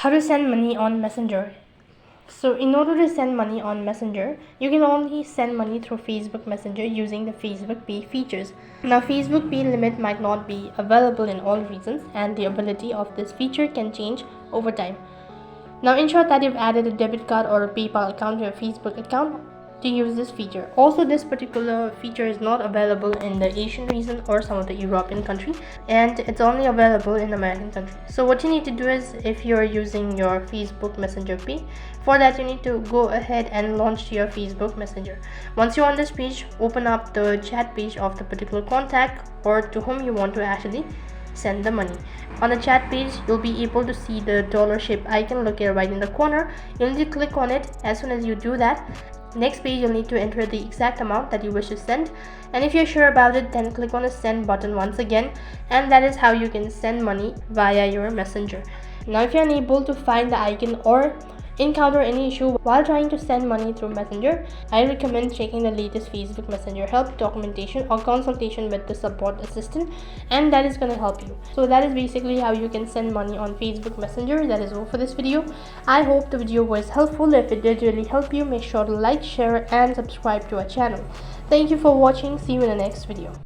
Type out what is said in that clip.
How to send money on Messenger. So in order to send money on Messenger, you can only send money through Facebook Messenger using the Facebook Pay features. Now Facebook Pay limit might not be available in all regions, and the ability of this feature can change over time. Now ensure that you've added a debit card or a PayPal account to your Facebook account to use this feature. Also, this particular feature is not available in the Asian region or some of the European country, and it's only available in American country. So what you need to do is, if you're using your Facebook Messenger Pay, for that you need to go ahead and launch your Facebook Messenger. Once you're on this page, open up the chat page of the particular contact or to whom you want to actually send the money. On the chat page, you'll be able to see the dollar shape icon located right in the corner. You'll need to click on it. As soon as you do that, next page you'll need to enter the exact amount that you wish to send, and if you're sure about it, then click on the send button once again, and that is how you can send money via your Messenger. Now if you're unable to find the icon or encounter any issue while trying to send money through Messenger, I recommend checking the latest Facebook Messenger help documentation or consultation with the support assistant, and that is going to help you. So that is basically how you can send money on Facebook Messenger. That is all for this video. I hope the video was helpful. If it did really help you, make sure to like, share and subscribe to our channel. Thank you for watching. See you in the next video.